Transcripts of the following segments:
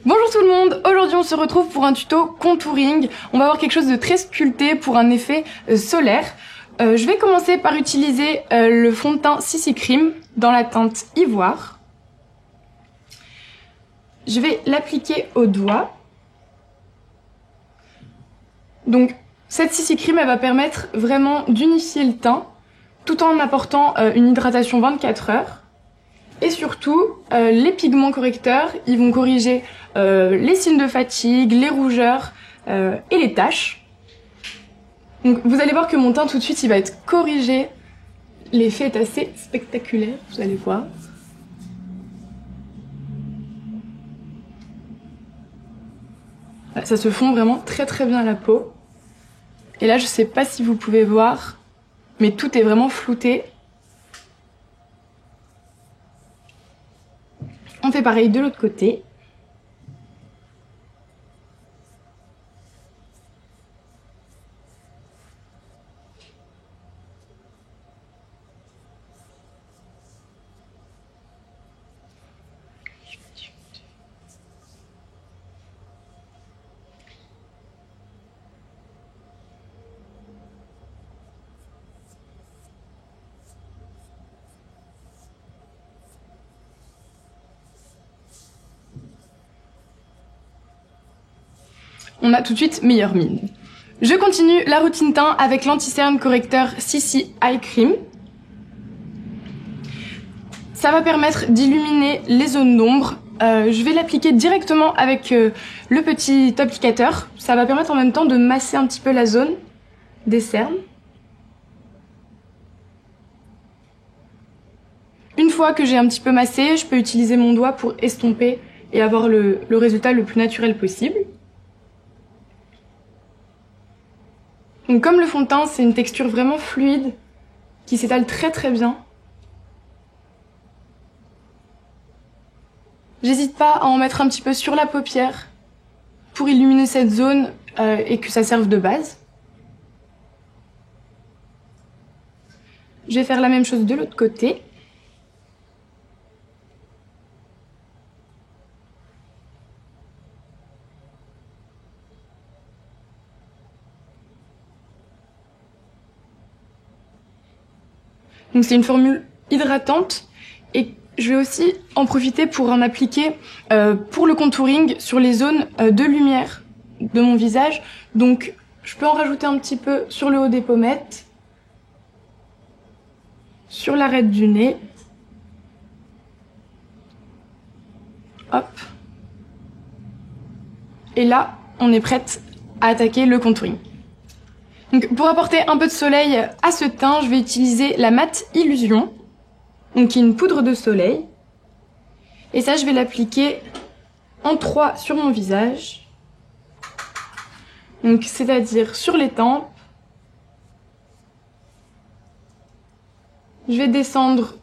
Bonjour tout le monde, aujourd'hui on se retrouve pour un tuto contouring. On va avoir quelque chose de très sculpté pour un effet solaire. Je vais commencer par utiliser le fond de teint CC Cream dans la teinte ivoire. Je vais l'appliquer au doigt. Donc cette CC Cream elle va permettre vraiment d'unifier le teint tout en apportant une hydratation 24 heures. Et surtout, les pigments correcteurs, ils vont corriger les signes de fatigue, les rougeurs et les taches. Donc vous allez voir que mon teint tout de suite, il va être corrigé. L'effet est assez spectaculaire, vous allez voir. Ça se fond vraiment très très bien à la peau. Et là, je sais pas si vous pouvez voir, mais tout est vraiment flouté. On fait pareil de l'autre côté. On a tout de suite meilleure mine. Je continue la routine teint avec l'anti-cerne correcteur CC Eye Cream. Ça va permettre d'illuminer les zones d'ombre. Je vais l'appliquer directement avec le petit applicateur. Ça va permettre en même temps de masser un petit peu la zone des cernes. Une fois que j'ai un petit peu massé, je peux utiliser mon doigt pour estomper et avoir le résultat le plus naturel possible. Donc comme le fond de teint, c'est une texture vraiment fluide qui s'étale très très bien. J'hésite pas à en mettre un petit peu sur la paupière pour illuminer cette zone et que ça serve de base. Je vais faire la même chose de l'autre côté. Donc c'est une formule hydratante et je vais aussi en profiter pour en appliquer pour le contouring sur les zones de lumière de mon visage. Donc je peux en rajouter un petit peu sur le haut des pommettes, sur l'arête du nez. Hop. Et là, on est prête à attaquer le contouring. Donc, pour apporter un peu de soleil à ce teint, je vais utiliser la Matte Illusion, donc qui est une poudre de soleil. Et ça, je vais l'appliquer en 3 sur mon visage. Donc, c'est-à-dire sur les tempes. Je vais descendre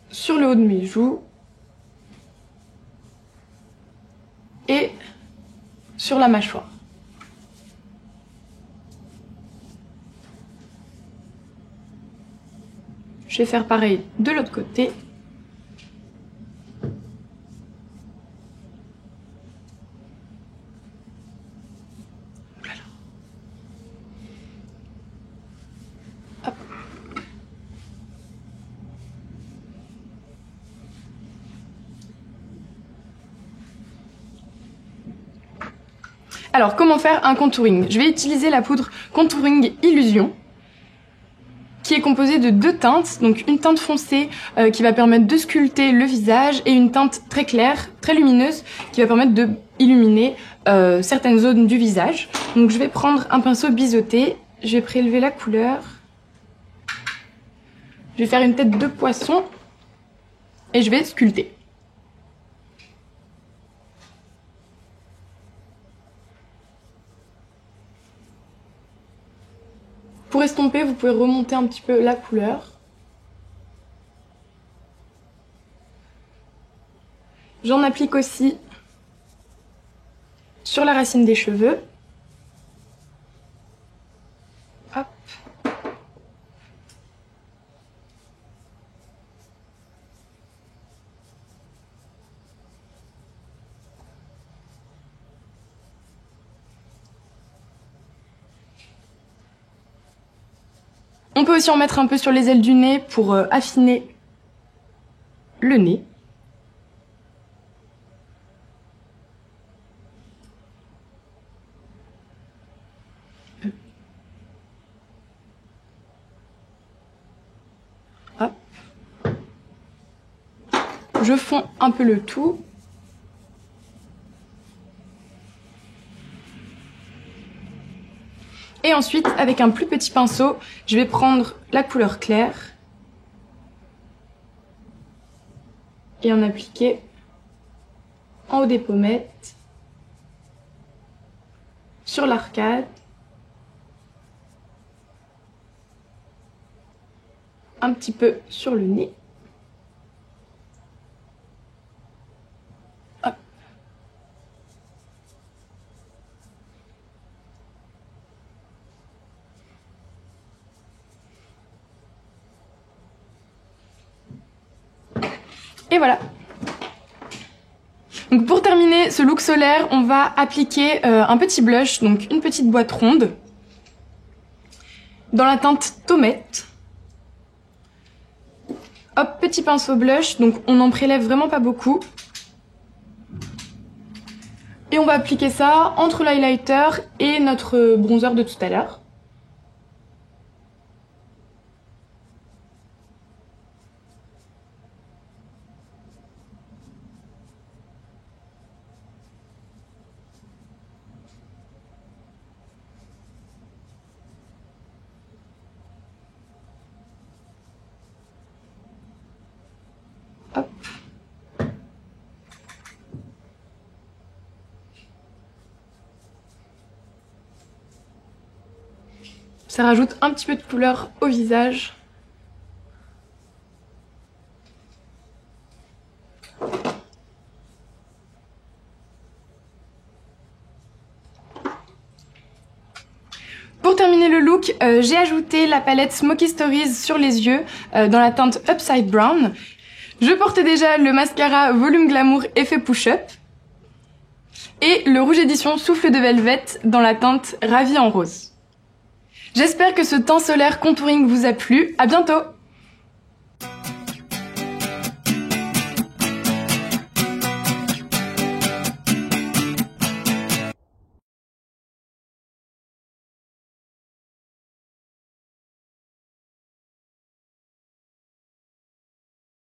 sur le haut de mes joues. Et sur la mâchoire. Je vais faire pareil de l'autre côté. Voilà. Hop. Alors, comment faire un contouring? Je vais utiliser la poudre Contouring Illusion, qui est composée de 2 teintes, donc une teinte foncée qui va permettre de sculpter le visage et une teinte très claire, très lumineuse, qui va permettre de illuminer certaines zones du visage. Donc je vais prendre un pinceau biseauté, je vais prélever la couleur, je vais faire une tête de poisson et je vais sculpter. Pour estomper, vous pouvez remonter un petit peu la couleur. J'en applique aussi sur la racine des cheveux. Hop. On peut aussi en mettre un peu sur les ailes du nez pour affiner le nez. Hop. Je fonds un peu le tout. Et ensuite, avec un plus petit pinceau, je vais prendre la couleur claire et en appliquer en haut des pommettes, sur l'arcade, un petit peu sur le nez. Hop. Et voilà. Donc pour terminer ce look solaire, on va appliquer un petit blush, donc une petite boîte ronde, dans la teinte Tomate. Hop, petit pinceau blush, donc on n'en prélève vraiment pas beaucoup. Et on va appliquer ça entre l'highlighter et notre bronzer de tout à l'heure. Hop. Ça rajoute un petit peu de couleur au visage. Pour terminer le look, j'ai ajouté la palette Smoky Stories sur les yeux dans la teinte Upside Brown. Je portais déjà le mascara Volume Glamour Effet Push-Up et le rouge édition Souffle de Velvet dans la teinte Ravie en rose. J'espère que ce teint solaire contouring vous a plu. À bientôt!